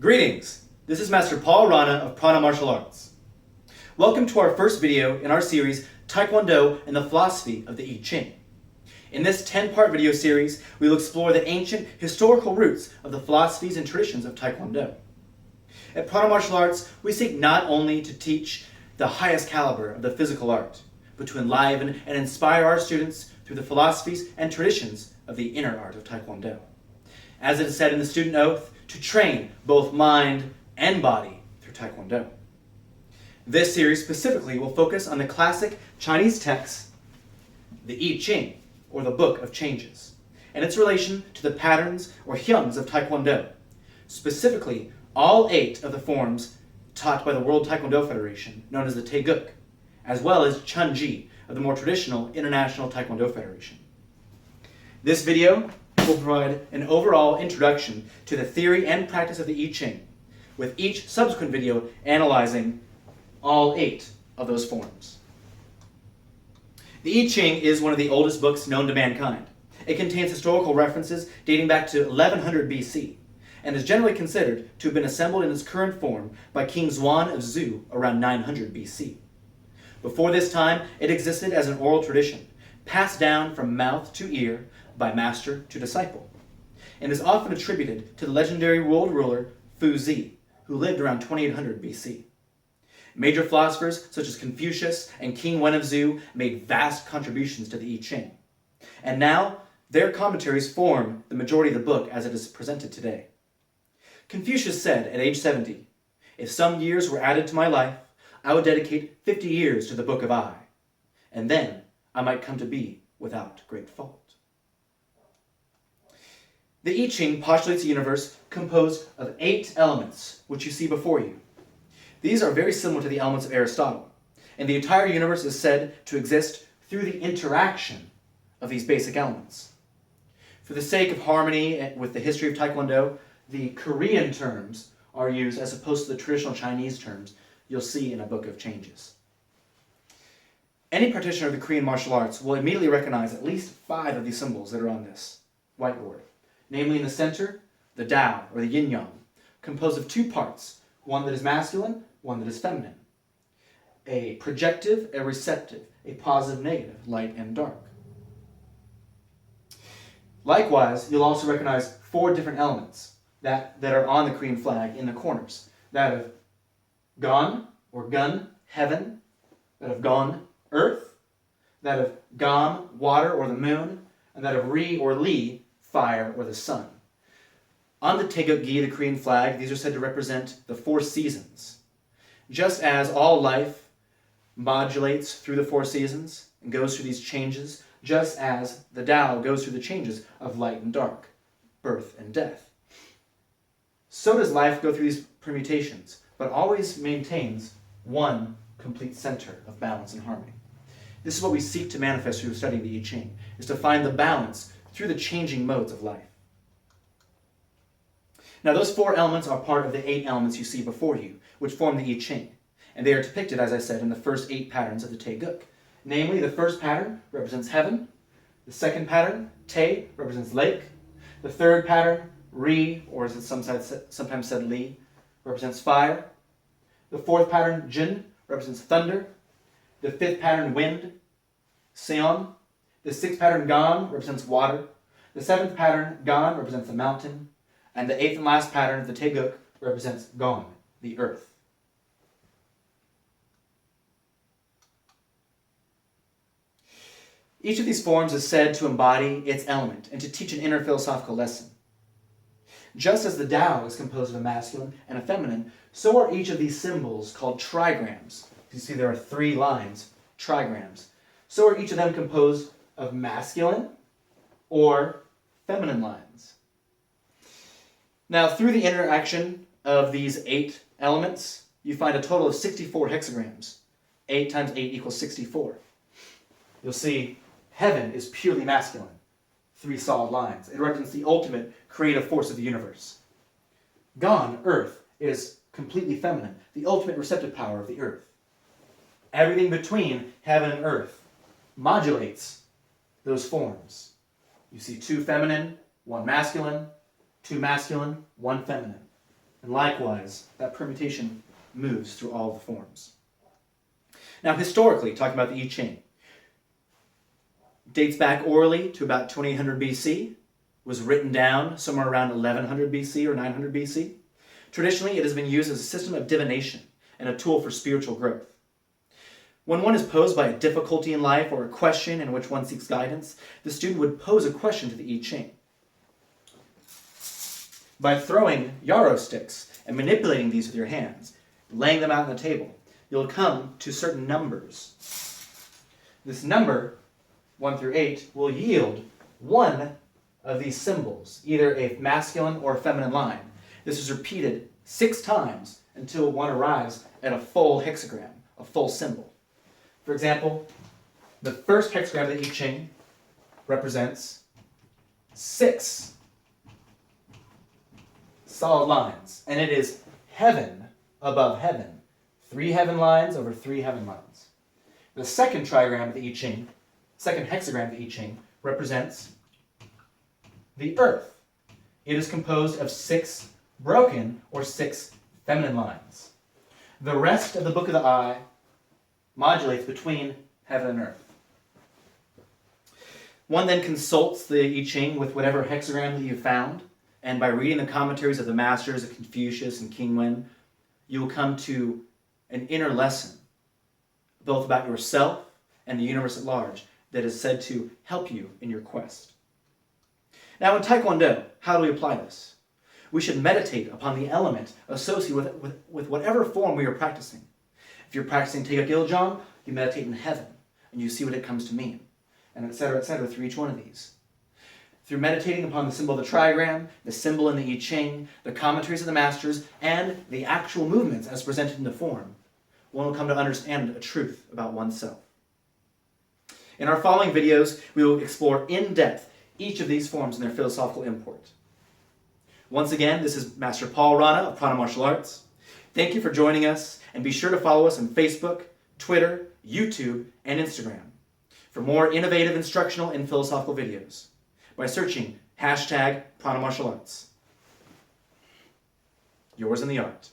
Greetings! This is Master Paul Rana of Prana Martial Arts. Welcome to our first video in our series, Taekwondo and the Philosophy of the I Ching. In this 10-part video series, we will explore the ancient historical roots of the philosophies and traditions of Taekwondo. At Prana Martial Arts, we seek not only to teach the highest caliber of the physical art, but to enliven and inspire our students through the philosophies and traditions of the inner art of Taekwondo. As it is said in the student oath, to train both mind and body through Taekwondo. This series specifically will focus on the classic Chinese text, the I Ching, or the Book of Changes, and its relation to the patterns or hyungs of Taekwondo, specifically all 8 of the forms taught by the World Taekwondo Federation, known as the Tae Geuk, as well as Chon-Ji of the more traditional International Taekwondo Federation. This video will provide an overall introduction to the theory and practice of the I Ching, with each subsequent video analyzing all 8 of those forms. The I Ching is one of the oldest books known to mankind. It contains historical references dating back to 1100 BC, and is generally considered to have been assembled in its current form by King Zhou of Zhou around 900 BC. Before this time, it existed as an oral tradition, passed down from mouth to ear by master to disciple, and is often attributed to the legendary world ruler Fu Zi, who lived around 2800 BC. Major philosophers such as Confucius and King Wen of Zhou made vast contributions to the I Ching, and now their commentaries form the majority of the book as it is presented today. Confucius said at age 70, "If some years were added to my life, I would dedicate 50 years to the Book of I, and then I might come to be without great fault." The I Ching postulates a universe composed of 8 elements, which you see before you. These are very similar to the elements of Aristotle, and the entire universe is said to exist through the interaction of these basic elements. For the sake of harmony with the history of Taekwondo, the Korean terms are used as opposed to the traditional Chinese terms you'll see in a Book of Changes. Any practitioner of the Korean martial arts will immediately recognize at least 5 of these symbols that are on this whiteboard. Namely, in the center, the Tao, or the yin-yang, composed of 2 parts, one that is masculine, one that is feminine. A projective, a receptive, a positive, negative, light and dark. Likewise, you'll also recognize 4 different elements that are on the Korean flag in the corners. That of Gon, or Gun, heaven. That of Gon, earth. That of Gam, water, or the moon. And that of Ri, or Li, fire, or the sun. On the Tae Geuk Gi, the Korean flag, these are said to represent the 4 seasons. Just as all life modulates through the 4 seasons and goes through these changes, just as the Tao goes through the changes of light and dark, birth and death. So does life go through these permutations, but always maintains one complete center of balance and harmony. This is what we seek to manifest through studying the I Ching, is to find the balance through the changing modes of life. Now those 4 elements are part of the 8 elements you see before you, which form the I Ching, and they are depicted, as I said, in the first 8 patterns of the Tae Geuk. Namely, the first pattern represents heaven, the second pattern, Tae, represents lake, the third pattern, Ri, or as it's sometimes said Li, represents fire, the 4th pattern, Jin, represents thunder, the 5th pattern, wind, Seon, the 6th pattern, Gan, represents water, the 7th pattern, Gan, represents the mountain, and the 8th and last pattern, the Tae Geuk, represents Gong, the earth. Each of these forms is said to embody its element and to teach an inner philosophical lesson. Just as the Tao is composed of a masculine and a feminine, so are each of these symbols called trigrams. You see there are 3 lines, trigrams. So are each of them composed of masculine or feminine lines. Now, through the interaction of these 8 elements, you find a total of 64 hexagrams. 8 times 8 equals 64. You'll see heaven is purely masculine. 3 solid lines. It represents the ultimate creative force of the universe. Gan, earth, is completely feminine, the ultimate receptive power of the earth. Everything between heaven and earth modulates those forms. You see 2 feminine, 1 masculine, 2 masculine, 1 feminine. And likewise, that permutation moves through all the forms. Now, historically, talking about the I Ching, dates back orally to about 2800 BC, was written down somewhere around 1100 BC or 900 BC. Traditionally, it has been used as a system of divination and a tool for spiritual growth. When one is posed by a difficulty in life or a question in which one seeks guidance, the student would pose a question to the I Ching. By throwing yarrow sticks and manipulating these with your hands, laying them out on the table, you'll come to certain numbers. This number, 1 through 8, will yield one of these symbols, either a masculine or a feminine line. This is repeated 6 times until one arrives at a full hexagram, a full symbol. For example, the first hexagram of the I Ching represents 6 solid lines, and it is heaven above heaven. 3 heaven lines over 3 heaven lines. The second trigram of the I Ching, second hexagram of the I Ching, represents the earth. It is composed of 6 broken or 6 feminine lines. The rest of the Book of the Eye modulates between heaven and earth. One then consults the I Ching with whatever hexagram that you found, and by reading the commentaries of the masters of Confucius and King Wen, you will come to an inner lesson, both about yourself and the universe at large, that is said to help you in your quest. Now in Taekwondo, how do we apply this? We should meditate upon the element associated with whatever form we are practicing. If you're practicing Tae Geuk, you meditate in heaven, and you see what it comes to mean, and etc., through each one of these. Through meditating upon the symbol of the trigram, the symbol in the I Ching, the commentaries of the masters, and the actual movements as presented in the form, one will come to understand a truth about oneself. In our following videos, we will explore in depth each of these forms and their philosophical import. Once again, this is Master Paul Rana of Prana Martial Arts. Thank you for joining us, and be sure to follow us on Facebook, Twitter, YouTube, and Instagram for more innovative instructional and philosophical videos by searching #Prana Martial Arts. Yours in the art.